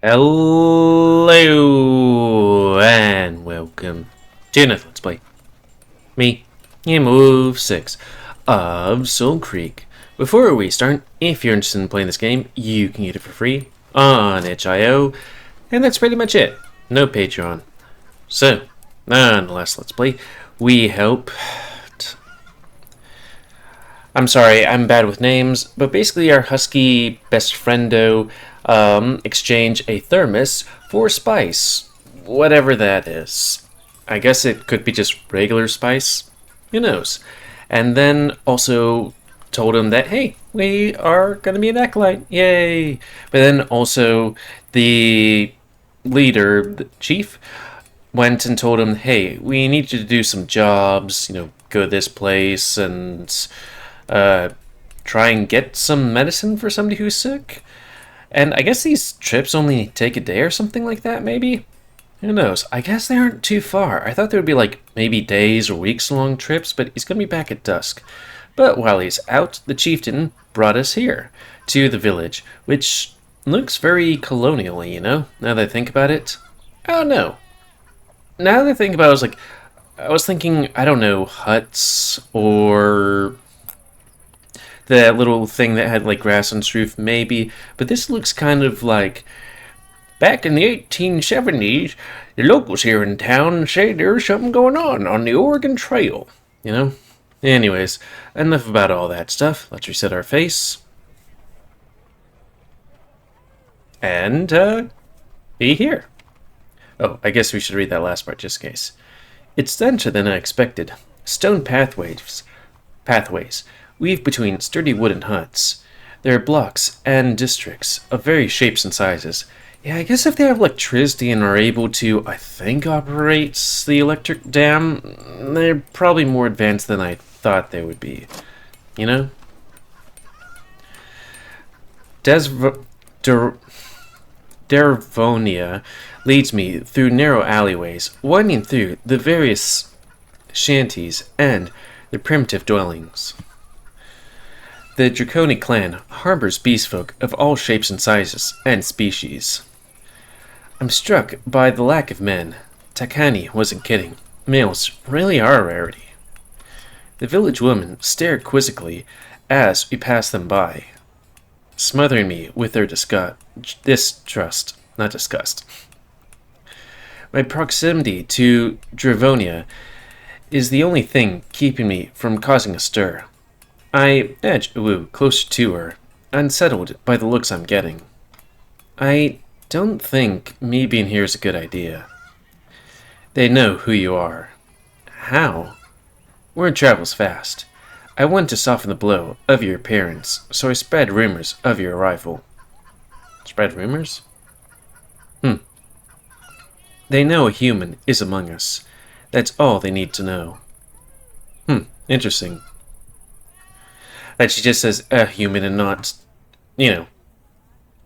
Hello and welcome to another Let's Play. Me, GamerWolfSix of Soulcreek. Before we start, if you're interested in playing this game, you can get it for free on itch.io, and that's pretty much it. No Patreon. So, nonetheless, Let's Play, we help. I'm sorry, I'm bad with names, but basically our husky best friendo exchange a thermos for spice, whatever that is. I guess it could be just regular spice, who knows. And then also told him that, hey, we are going to be an acolyte, yay. But then also the leader, the chief, went and told him, hey, we need you to do some jobs, go to this place and try and get some medicine for somebody who's sick. And I guess these trips only take a day or something like that, maybe? Who knows? I guess they aren't too far. I thought there would be like maybe days or weeks long trips, but he's going to be back at dusk. But while he's out, the chieftain brought us here, to the village, which looks very colonial-y, now that I think about it. I don't know. Now that I think about it, I was thinking, I don't know, huts or that little thing that had like grass on its roof, maybe. But this looks kind of like back in the 1870s, the locals here in town say there's something going on the Oregon Trail, Anyways, enough about all that stuff. Let's reset our face. And, be here. Oh, I guess we should read that last part just in case. It's denser than I expected. Stone pathways weave between sturdy wooden huts. There are blocks and districts of various shapes and sizes. Yeah, I guess if they have electricity and are able to, I think, operate the electric dam, they're probably more advanced than I thought they would be. Dervonia leads me through narrow alleyways, winding through the various shanties and the primitive dwellings. The Draconi clan harbors beastfolk of all shapes and sizes and species. I'm struck by the lack of men. Takani wasn't kidding. Males really are a rarity. The village women stare quizzically as we pass them by, smothering me with their distrust, not disgust. My proximity to Dravonia is the only thing keeping me from causing a stir. I edge closer to her, unsettled by the looks I'm getting. I don't think me being here is a good idea. They know who you are. How? Word travels fast. I want to soften the blow of your appearance, so I spread rumors of your arrival. Spread rumors? They know a human is among us. That's all they need to know. Interesting. That she just says a human and not,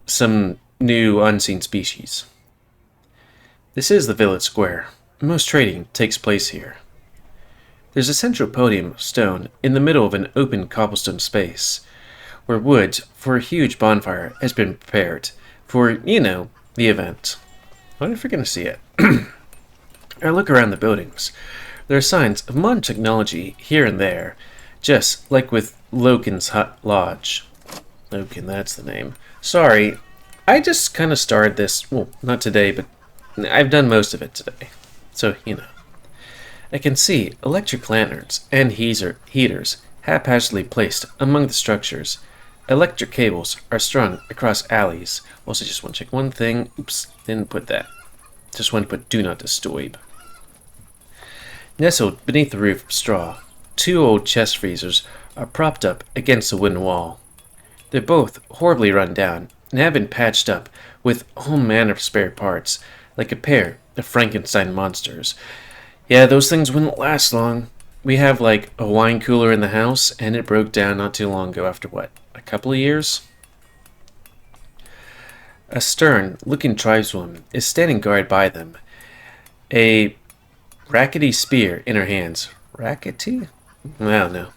some new unseen species. This is the village square. Most trading takes place here. There's a central podium of stone in the middle of an open cobblestone space, where wood for a huge bonfire has been prepared for, the event. I wonder if we're going to see it. I look around the buildings. There are signs of modern technology here and there, just like with Loken's Hut Lodge. Loken, that's the name. Sorry, I just kind of started this, well, not today, but I've done most of it today. So, I can see electric lanterns and heaters haphazardly placed among the structures. Electric cables are strung across alleys. Also, just want to check one thing. Oops, didn't put that. Just want to put do not disturb. Nestled beneath the roof of straw, two old chest freezers are propped up against the wooden wall. They're both horribly run down and have been patched up with all manner of spare parts, like a pair of Frankenstein monsters. Yeah, those things wouldn't last long. We have like a wine cooler in the house, and it broke down not too long ago after what, a couple of years? A stern-looking tribeswoman is standing guard by them, a rackety spear in her hands. Rackety? I don't know.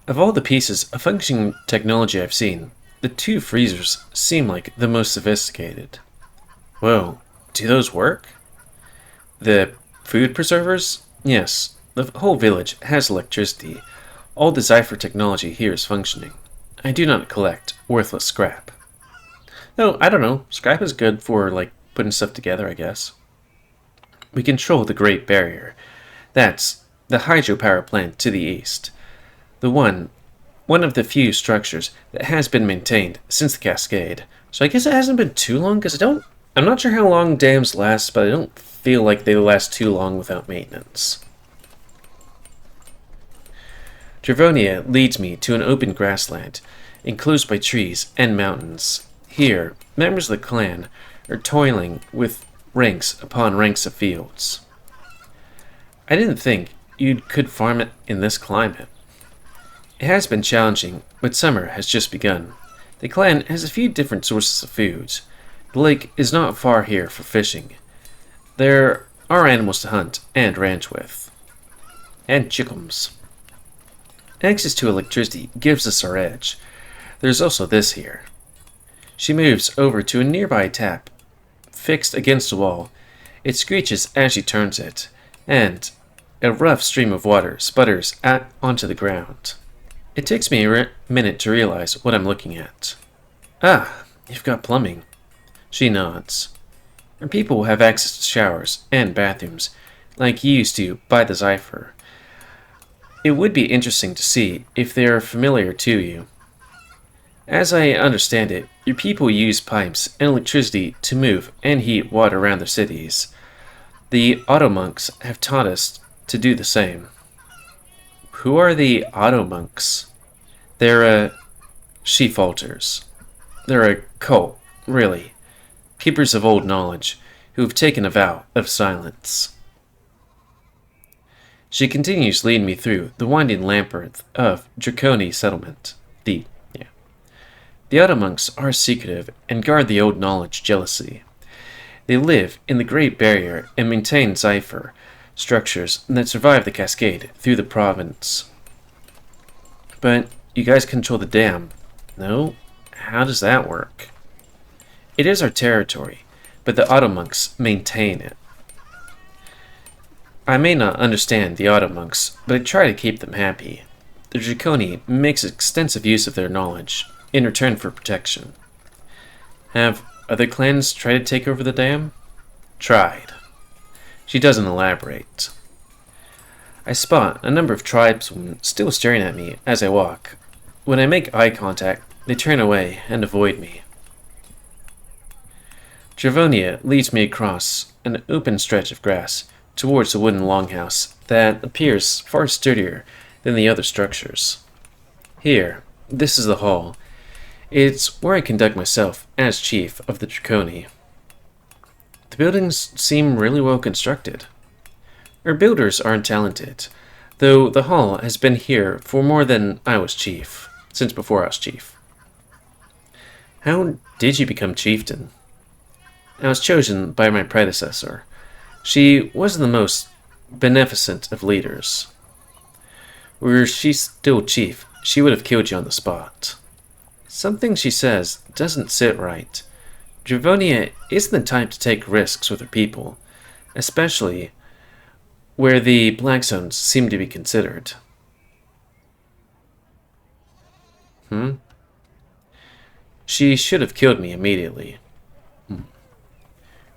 Of all the pieces of functioning technology I've seen, the two freezers seem like the most sophisticated. Whoa, do those work? The food preservers? Yes, the whole village has electricity. All the Zypher technology here is functioning. I do not collect worthless scrap. No, I don't know. Scrap is good for, like, putting stuff together, I guess. We control the Great Barrier. That's the hydropower plant to the east. The one of the few structures that has been maintained since the Cascade. So I guess it hasn't been too long, because I'm not sure how long dams last, but I don't feel like they last too long without maintenance. Dravonia leads me to an open grassland, enclosed by trees and mountains. Here, members of the clan are toiling with ranks upon ranks of fields. I didn't think you could farm it in this climate. It has been challenging, but summer has just begun. The clan has a few different sources of food. The lake is not far here for fishing. There are animals to hunt and ranch with. And chickens. Access to electricity gives us our edge. There's also this here. She moves over to a nearby tap. Fixed against the wall, it screeches as she turns it, and a rough stream of water sputters onto the ground. It takes me a minute to realize what I'm looking at. Ah, you've got plumbing. She nods. Our people have access to showers and bathrooms, like you used to by the Zypher. It would be interesting to see if they are familiar to you. As I understand it, your people use pipes and electricity to move and heat water around their cities. The auto monks have taught us to do the same. Who are the auto monks? She falters. They're a cult, really. Keepers of old knowledge, who have taken a vow of silence. She continues leading me through the winding labyrinth of Draconi settlement. The auto monks are secretive and guard the old knowledge jealously. They live in the Great Barrier and maintain Zypher structures that survive the Cascade through the province. But you guys control the dam, no? How does that work? It is our territory, but the auto monks maintain it. I may not understand the auto monks, but I try to keep them happy. The Draconi makes extensive use of their knowledge in return for protection. Have other clans tried to take over the dam? Tried. She doesn't elaborate. I spot a number of tribesmen still staring at me as I walk. When I make eye contact, they turn away and avoid me. Dravonia leads me across an open stretch of grass towards a wooden longhouse that appears far sturdier than the other structures. Here, this is the hall. It's where I conduct myself as chief of the Draconi. The buildings seem really well constructed. Our builders aren't talented, though the hall has been here for more than I was chief, since before I was chief. How did you become chieftain? I was chosen by my predecessor. She was the most beneficent of leaders. Were she still chief, she would have killed you on the spot. Something she says doesn't sit right. Dravonia isn't the type to take risks with her people, especially where the Blackzones seem to be considered. She should have killed me immediately.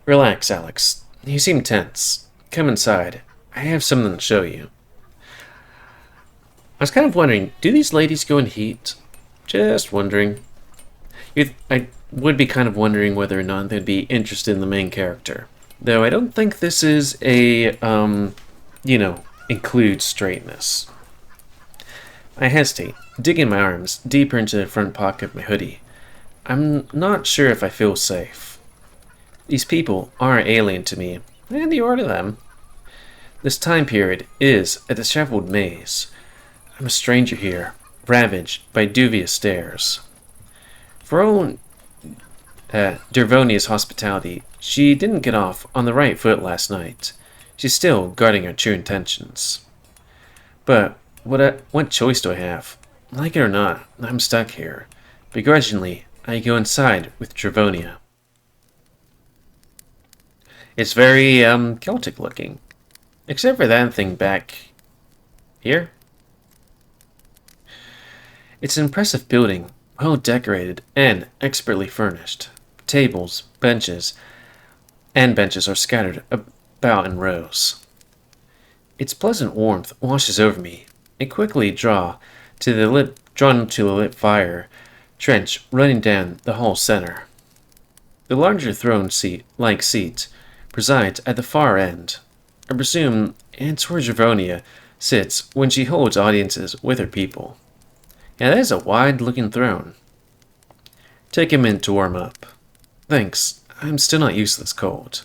Relax, Alex. You seem tense. Come inside. I have something to show you. I was kind of wondering, do these ladies go in heat? Just wondering. I would be kind of wondering whether or not they'd be interested in the main character. Though I don't think this is a, include straightness. I hesitate, digging my arms deeper into the front pocket of my hoodie. I'm not sure if I feel safe. These people are alien to me, and you are to them. This time period is a disheveled maze. I'm a stranger here, ravaged by dubious stares. For all Dravonia's hospitality, she didn't get off on the right foot last night. She's still guarding her true intentions. But what choice do I have? Like it or not, I'm stuck here. Begrudgingly, I go inside with Dravonia. It's very, Celtic looking. Except for that thing back here. It's an impressive building, well decorated and expertly furnished. Tables, benches are scattered about in rows. Its pleasant warmth washes over me. I quickly drawn to the lit fire trench running down the hall center. The larger throne seat presides at the far end. I presume Aunt Georgivonia sits when she holds audiences with her people. Yeah, that is a wide-looking throne. Take a minute to warm up. Thanks, I'm still not used to this cold.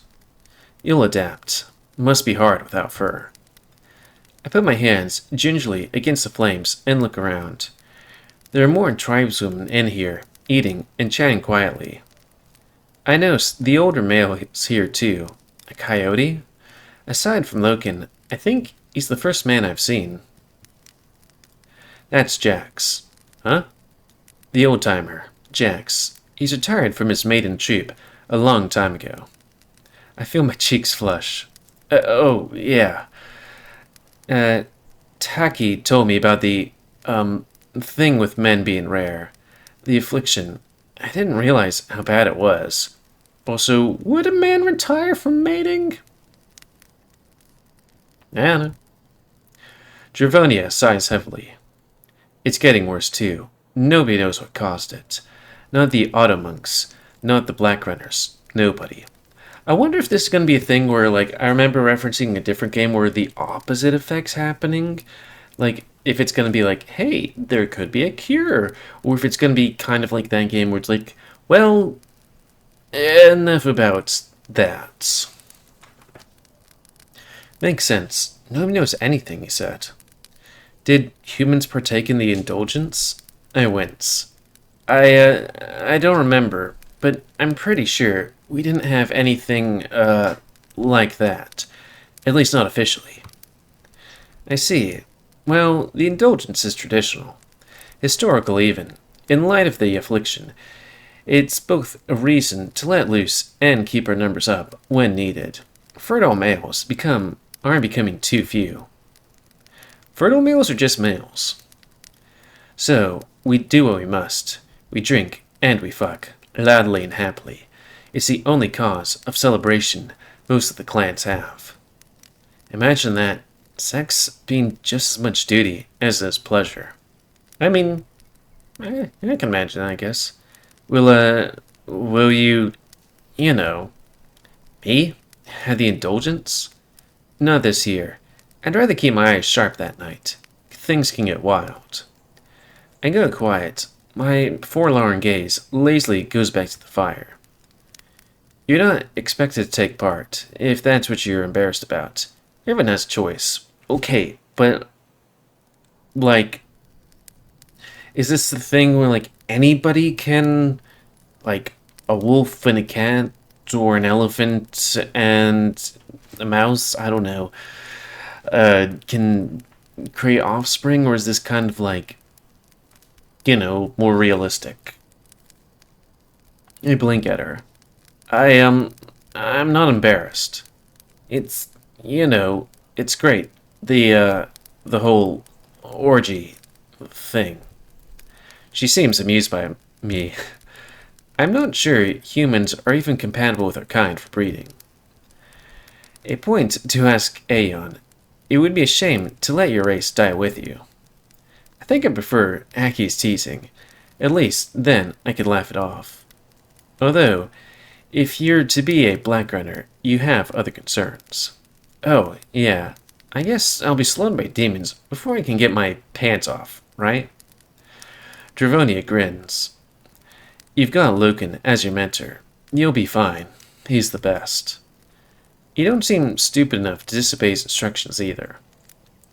You'll adapt. Must be hard without fur. I put my hands gingerly against the flames and look around. There are more tribeswomen in here, eating and chatting quietly. I notice the older male is here too. A coyote? Aside from Loken, I think he's the first man I've seen. That's Jax. Huh? The old-timer, Jax. He's retired from his maiden troop a long time ago. I feel my cheeks flush. Oh, yeah. Taki told me about the, thing with men being rare. The affliction. I didn't realize how bad it was. Also, would a man retire from mating? I don't know. Dravonia sighs heavily. It's getting worse, too. Nobody knows what caused it. Not the Automonks, not the Blackrunners. Nobody. I wonder if this is going to be a thing where, like, I remember referencing a different game where the opposite effect's happening. Like, if it's going to be like, hey, there could be a cure. Or if it's going to be kind of like that game where it's like, well, enough about that. Makes sense. Nobody knows anything, he said. Did humans partake in the indulgence? I wince. I don't remember, but I'm pretty sure we didn't have anything, like that. At least not officially. I see. Well, the indulgence is traditional. Historical even. In light of the affliction, it's both a reason to let loose and keep our numbers up when needed. Fertile males are becoming too few. Fertile males are just males. So, we do what we must. We drink and we fuck, loudly and happily. It's the only cause of celebration most of the clans have. Imagine that, sex being just as much duty as it is pleasure. I mean, I can imagine that, I guess. Will you, me? Have the indulgence? Not this year. I'd rather keep my eyes sharp that night. Things can get wild. I go quiet. My forlorn gaze lazily goes back to the fire. You're not expected to take part, if that's what you're embarrassed about. Everyone has a choice. Okay, but, like, is this the thing where, like, anybody can, like, a wolf and a cat, or an elephant and a mouse, I don't know, can create offspring, or is this kind of like, more realistic? I blink at her. I'm not embarrassed. It's, it's great. The whole orgy thing. She seems amused by me. I'm not sure humans are even compatible with our kind for breeding. A point to ask Aeon. It would be a shame to let your race die with you. I think I prefer Aki's teasing. At least, then, I could laugh it off. Although, if you're to be a Blackrunner, you have other concerns. Oh, yeah. I guess I'll be slowed by demons before I can get my pants off, right? Dravonia grins. You've got Loken as your mentor. You'll be fine. He's the best. You don't seem stupid enough to disobey his instructions either.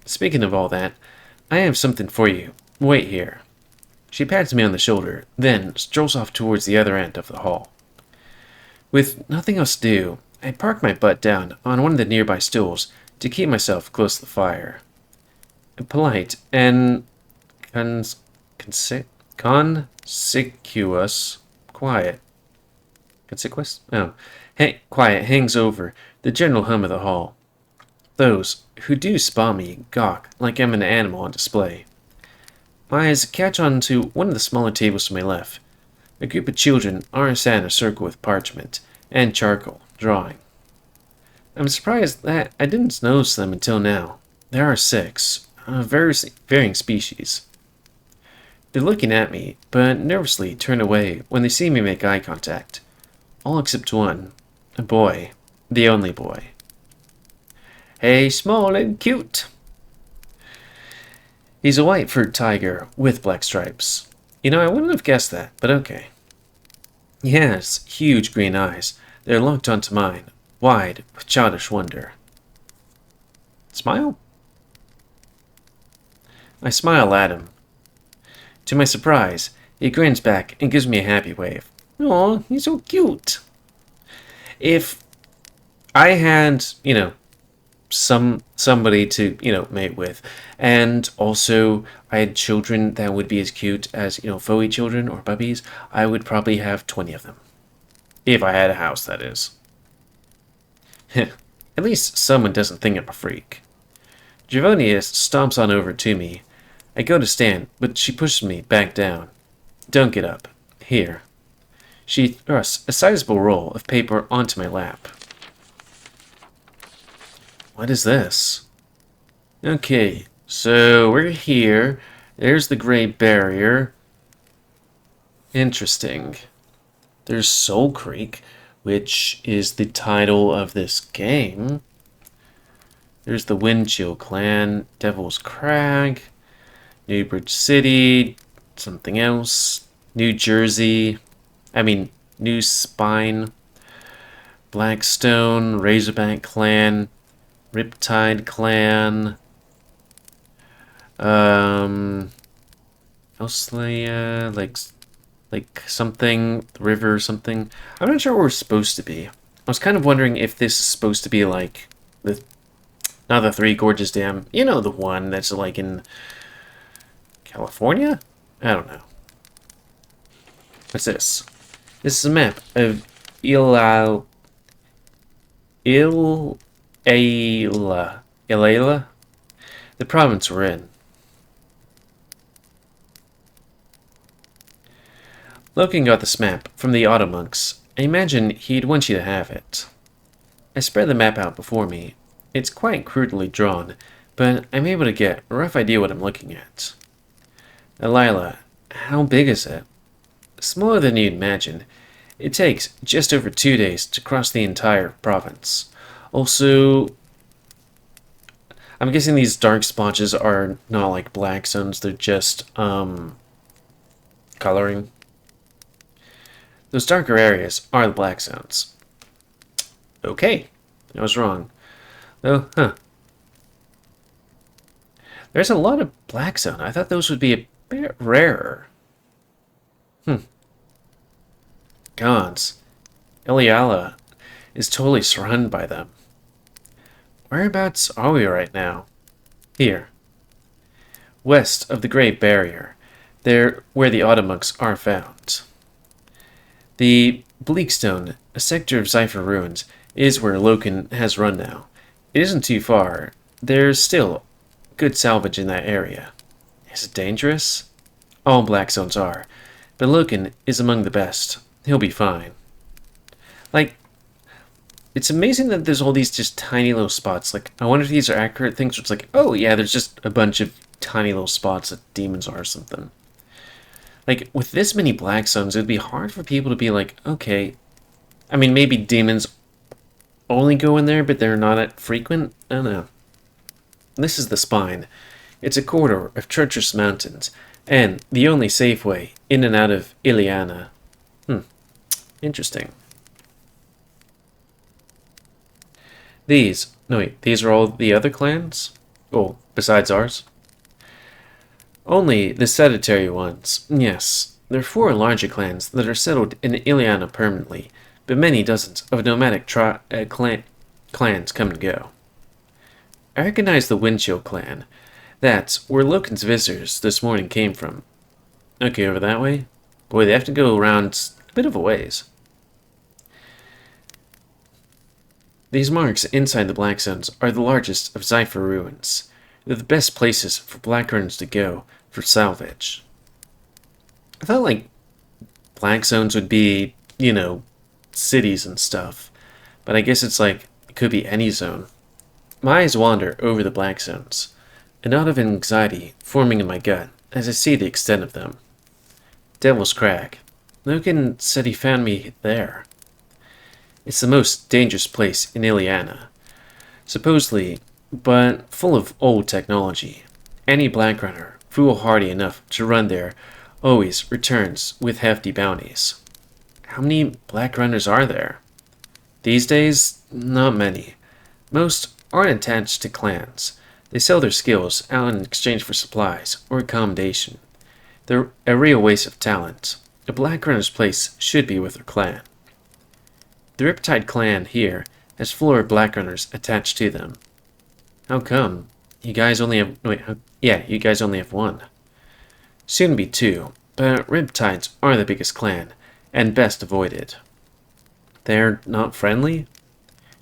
Speaking of all that, I have something for you. Wait here. She pats me on the shoulder, then strolls off towards the other end of the hall. With nothing else to do, I park my butt down on one of the nearby stools to keep myself close to the fire. Polite and conspicuous quiet. Conspicuous? Oh. Quiet hangs over the general hum of the hall. Those who do spot me gawk like I'm an animal on display. My eyes catch on to one of the smaller tables to my left. A group of children are sat in a circle with parchment and charcoal, drawing. I'm surprised that I didn't notice them until now. There are 6, varying species. They're looking at me, but nervously turn away when they see me make eye contact. All except one. A boy. The only boy. Hey, small and cute. He's a white-furred tiger with black stripes. You know, I wouldn't have guessed that, but okay. He has huge green eyes. They're locked onto mine, wide with childish wonder. Smile? I smile at him. To my surprise, he grins back and gives me a happy wave. Aw, he's so cute. If I had, somebody to, mate with, and also I had children that would be as cute as, furry children or puppies, I would probably have 20 of them. If I had a house, that is. At least someone doesn't think I'm a freak. Javonius stomps on over to me. I go to stand, but she pushes me back down. Don't get up. Here. She thrusts a sizable roll of paper onto my lap. What is this? Okay, so we're here. There's the Great Barrier. Interesting. There's Soulcreek, which is the title of this game. There's the Windchill Clan, Devil's Crag, Newbridge City, something else, New Spine, Blackstone, Razorback Clan, Riptide Clan, mostly, like something, river something. I'm not sure where we're supposed to be. I was kind of wondering if this is supposed to be like, not the Three Gorges Dam, the one that's like in California? I don't know. What's this? This is a map of Ilela, the province we're in. Loken got this map from the Auto Monks. I imagine he'd want you to have it. I spread the map out before me. It's quite crudely drawn, but I'm able to get a rough idea what I'm looking at. Ilila, how big is it? Smaller than you'd imagine. It takes just over 2 days to cross the entire province. Also, I'm guessing these dark splotches are not like Blackzones, they're just, coloring. Those darker areas are the Blackzones. Okay, I was wrong. Oh, There's a lot of Blackzone. I thought those would be a bit rarer. Gods. Iliala is totally surrounded by them. Whereabouts are we right now? Here. West of the Great Barrier. There where the Automonks are found. The Bleakstone, a sector of Zypher ruins, is where Loken has run now. It isn't too far. There's still good salvage in that area. Is it dangerous? All Blackzones are, but Loken is among the best. He'll be fine. Like, it's amazing that there's all these just tiny little spots. Like, I wonder if these are accurate things. Where it's like, oh yeah, there's just a bunch of tiny little spots that demons are or something. Like, with this many Blackzones, it would be hard for people to be like, okay, I mean, maybe demons only go in there, but they're not at frequent? I don't know. This is the Spine. It's a corridor of treacherous mountains, and the only safe way in and out of Iliana. Interesting. These are all the other clans? Oh, besides ours? Only the sedentary ones, yes. There are 4 larger clans that are settled in Iliana permanently, but many dozens of nomadic clans come and go. I recognize the Windchill clan. That's where Loken's visitors this morning came from. Okay, over that way? Boy, they have to go around a bit of a ways. These marks inside the Blackzones are the largest of sci-fi ruins. They're the best places for Blackrunners to go for salvage. I thought, like, Blackzones would be, cities and stuff. But I guess it's like, it could be any zone. My eyes wander over the Blackzones, a knot of anxiety forming in my gut as I see the extent of them. Devil's Crag. Loken said he found me there. It's the most dangerous place in Iliana, supposedly, but full of old technology. Any Blackrunner, foolhardy enough to run there, always returns with hefty bounties. How many Blackrunners are there? These days, not many. Most aren't attached to clans. They sell their skills out in exchange for supplies or accommodation. They're a real waste of talent. A Blackrunner's place should be with their clan. The Riptide clan here has 4 Blackrunners attached to them. How come? You guys only have... you guys only have 1. Soon be 2, but Riptides are the biggest clan, and best avoided. They're not friendly?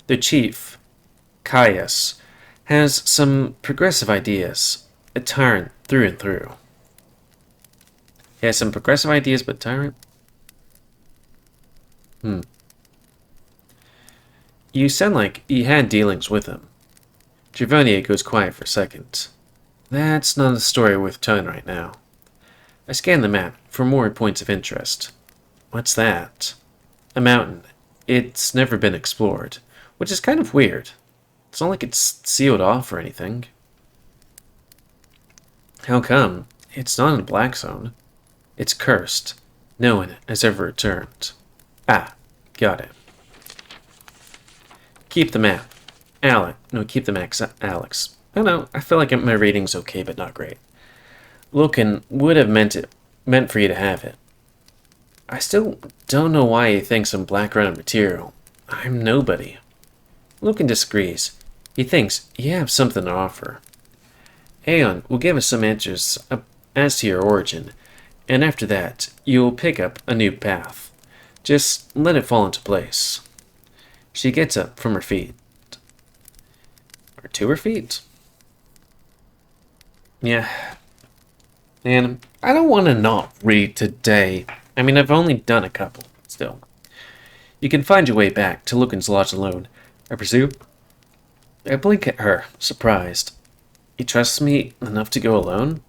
The chief, Caius, has some progressive ideas. A tyrant through and through. He has some progressive ideas, but tyrant? You sound like you had dealings with him. Giovanni goes quiet for a second. That's not a story worth telling right now. I scan the map for more points of interest. What's that? A mountain. It's never been explored, which is kind of weird. It's not like it's sealed off or anything. How come? It's not in a black zone. It's cursed. No one has ever returned. Ah, got it. Keep the map. Keep the map, Alex. I don't know, I feel like my rating's okay, but not great. Loken would have meant for you to have it. I still don't know why he thinks I'm Blackrunner material. I'm nobody. Loken disagrees. He thinks you have something to offer. Aeon will give us some answers as to your origin, and after that, you'll pick up a new path. Just let it fall into place. She gets up from her feet. Or to her feet? Yeah. And I don't want to not read today. I mean, I've only done a couple, still. You can find your way back to Loken's lodge alone, I presume? I blink at her, surprised. You trust me enough to go alone?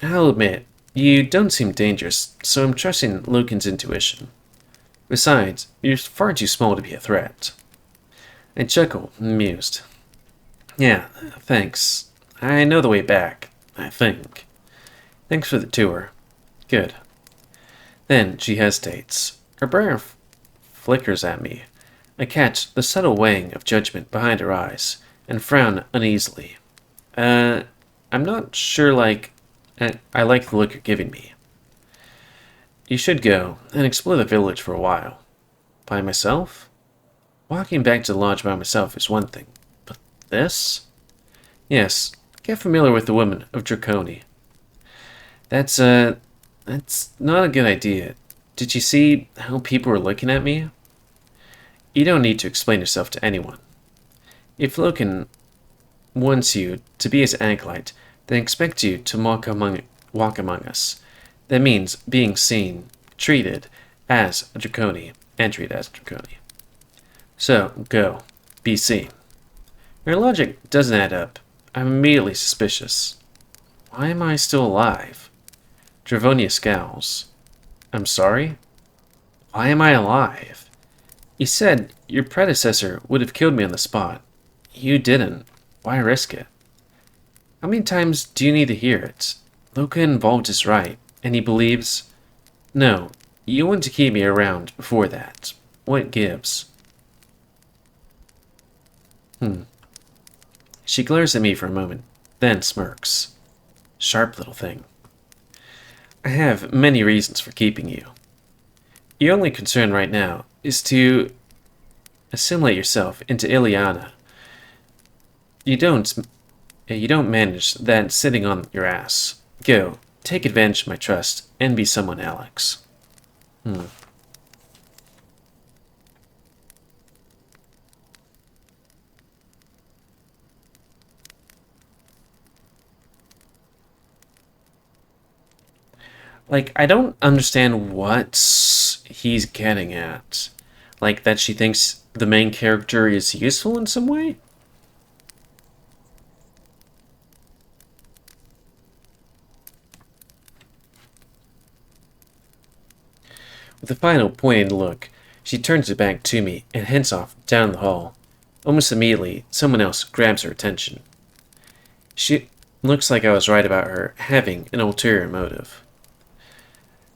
I'll admit, you don't seem dangerous, so I'm trusting Loken's intuition. Besides, you're far too small to be a threat. I chuckle, amused. Yeah, thanks. I know the way back, I think. Thanks for the tour. Good. Then she hesitates. Her brow flickers at me. I catch the subtle weighing of judgment behind her eyes, and frown uneasily. I'm not sure, I like the look you're giving me. You should go and explore the village for a while. By myself? Walking back to the lodge by myself is one thing, but this? Yes, get familiar with the women of Draconi. That's not a good idea. Did you see how people were looking at me? You don't need to explain yourself to anyone. If Loken wants you to be his acolyte, then expect you to walk among us. That means being seen, treated as a Draconi, and treated as a Draconi. So, go. Be seen. Your logic doesn't add up. I'm immediately suspicious. Why am I still alive? Dravonia scowls. I'm sorry? Why am I alive? You said your predecessor would have killed me on the spot. You didn't. Why risk it? How many times do you need to hear it? Loken involved is right, and he believes... No, you want to keep me around before that. What gives? She glares at me for a moment, then smirks. Sharp little thing. I have many reasons for keeping you. Your only concern right now is to assimilate yourself into Iliana. You don't manage that sitting on your ass. Go, take advantage of my trust, and be someone, Alex. Like, I don't understand what he's getting at. Like, that she thinks the main character is useful in some way? With a final pointed look, she turns her back to me and heads off down the hall. Almost immediately, someone else grabs her attention. She looks like I was right about her having an ulterior motive.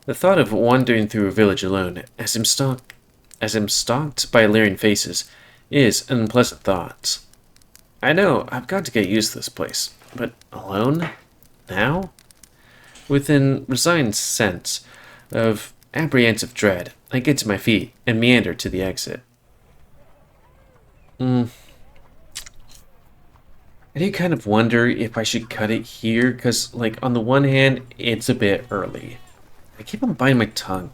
The thought of wandering through a village alone, as I'm stalked by leering faces, is an unpleasant thought. I know I've got to get used to this place, but alone? Now? With an resigned sense of apprehensive dread, I get to my feet and meander to the exit. I do kind of wonder if I should cut it here, because, like, on the one hand, it's a bit early. I keep on biting my tongue.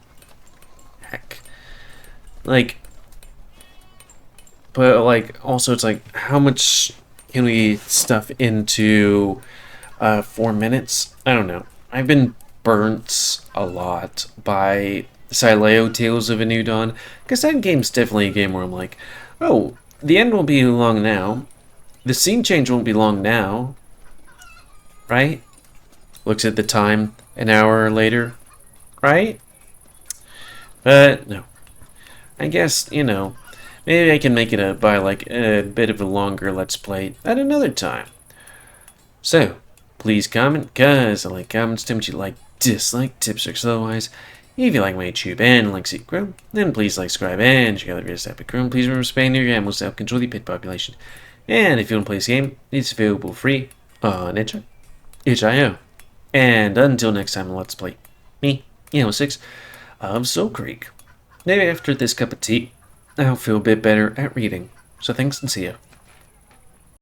Heck. Like, but, like, also it's like, how much can we stuff into 4 minutes? I don't know. I've been burnt a lot by Sileo Tales of a New Dawn, because that game's definitely a game where I'm like, oh, the end won't be long now. The scene change won't be long now. Right? Looks at the time, an hour later. Right? But, no. I guess, maybe I can make it by like a bit of a longer Let's Play at another time. So, please comment, cause I like comments, tell me what you like, dislike, tips, tricks, otherwise. If you like my YouTube and like Secret Grow, then please like, subscribe, and check out the videos Epic Room. Please remember spaying your animals to help control the pet population. And if you want to play this game, it's available free on itch.io. And until next time, let's play me, GamerWolfSix of Soulcreek. Maybe after this cup of tea, I'll feel a bit better at reading. So thanks and see ya.